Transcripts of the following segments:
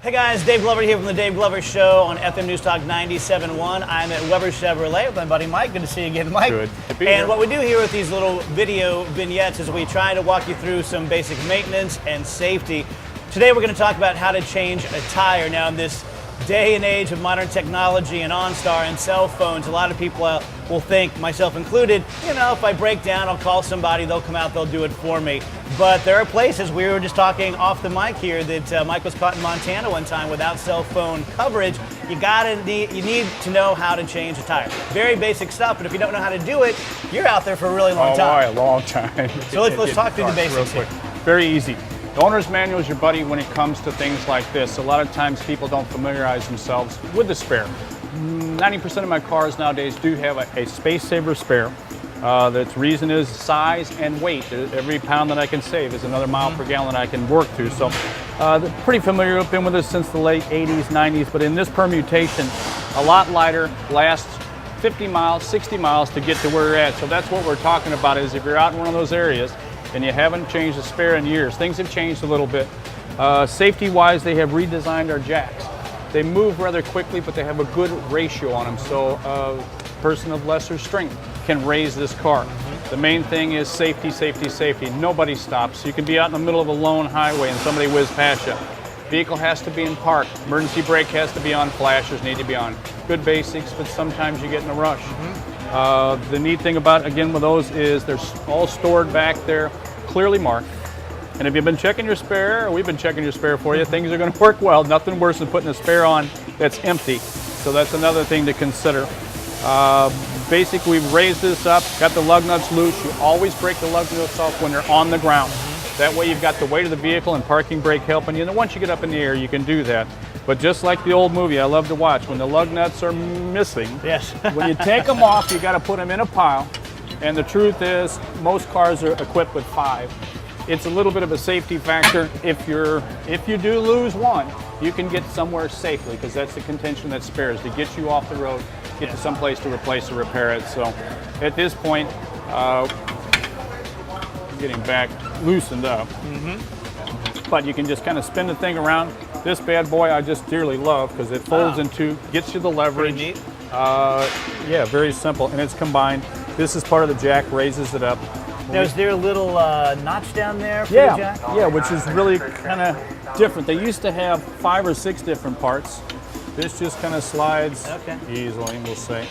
Hey guys, Dave Glover here from the Dave Glover Show on FM News Talk 97.1. I'm at Weber Chevrolet with my buddy Mike. Good to see you again, Mike. Good to be here. And what we do here with these little video vignettes is we try to walk you through some basic maintenance and safety. Today we're going to talk about how to change a tire. Now in this day and age of modern technology and OnStar and cell phones, a lot of people will think, myself included, you know, if I break down, I'll call somebody, they'll come out, they'll do it for me. But there are places, we were just talking off the mic here, that Mike was caught in Montana one time without cell phone coverage. You need to know how to change a tire. Very basic stuff, but if you don't know how to do it, you're out there for a really long time. Oh, a long time. So let's talk through the basics here. Very easy. The owner's manual is your buddy when it comes to things like this. A lot of times people don't familiarize themselves with the spare. 90% of my cars nowadays do have a space saver spare. The reason is size and weight. Every pound that I can save is another mile per gallon I can work to. So they're pretty familiar. I've been with us since the late 80s, 90s, but in this permutation, a lot lighter, lasts 50 miles, 60 miles to get to where you're at. So that's what we're talking about, is if you're out in one of those areas and you haven't changed the spare in years, things have changed a little bit. Safety-wise, they have redesigned our jacks. They move rather quickly, but they have a good ratio on them, so a person of lesser strength can raise this car. The main thing is safety, safety, safety. Nobody stops. You can be out in the middle of a lone highway and somebody whiz past you. Vehicle has to be in park. Emergency brake has to be on. Flashers need to be on. Good basics, but sometimes you get in a rush. The neat thing about, again, with those is they're all stored back there, clearly marked. And if you've been checking your spare, or we've been checking your spare for you, things are going to work well. Nothing worse than putting a spare on that's empty. So that's another thing to consider. Basically, we've raised this up, got the lug nuts loose. You always break the lug nuts off when they're on the ground. That way you've got the weight of the vehicle and parking brake helping you. And then once you get up in the air, you can do that. But just like the old movie I love to watch, when the lug nuts are missing, yes. when you take them off, you got to put them in a pile. And the truth is, most cars are equipped with 5. It's a little bit of a safety factor. If you do lose one, you can get somewhere safely, because that's the contention that spares, to get you off the road, get to some place to replace or repair it. So at this point, getting back loosened up. But you can just kind of spin the thing around. This bad boy I just dearly love, because it folds in two, gets you the leverage. Pretty neat. Yeah, very simple, and it's combined. This is part of the jack, raises it up. Now, is there a little notch down there for the jack? Yeah, which is really kind of different. They used to have 5 or 6 different parts. This just kind of slides easily, we'll say.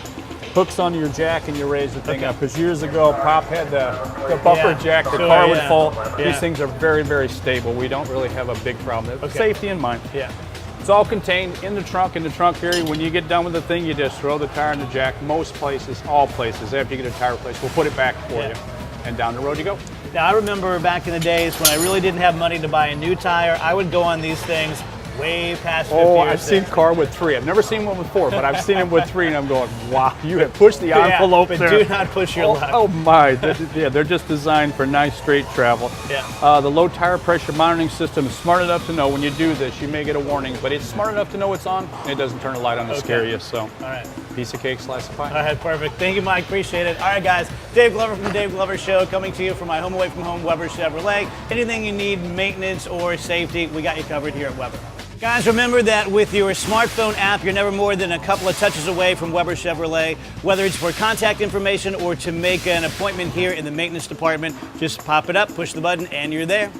Hooks onto your jack and you raise the thing up. Because years ago, Pop had the bumper jack, the car would fall. These things are very, very stable. We don't really have a big problem. Safety in mind. Yeah. It's all contained in the trunk area. When you get done with the thing, you just throw the tire in the jack. Most places, all places, after you get a tire replaced, we'll put it back for you. And down the road you go. Now, I remember back in the days when I really didn't have money to buy a new tire, I would go on these things way past 50 Oh, or I've 60. seen car with 3. I've never seen one with 4, but I've seen it with 3, and I'm going, wow, you have pushed the envelope but there. do not push your luck. Oh my, they're just designed for nice straight travel. Yeah. The low tire pressure monitoring system is smart enough to know when you do this, you may get a warning, but it's smart enough to know it's on, and it doesn't turn a light on to scare you, so. All right. Piece of cake, slice of pie. All right, perfect. Thank you, Mike. Appreciate it. All right, guys. Dave Glover from the Dave Glover Show, coming to you from my home away from home, Weber Chevrolet. Anything you need, maintenance or safety, we got you covered here at Weber. Guys, remember that with your smartphone app, you're never more than a couple of touches away from Weber Chevrolet. Whether it's for contact information or to make an appointment here in the maintenance department, just pop it up, push the button, and you're there.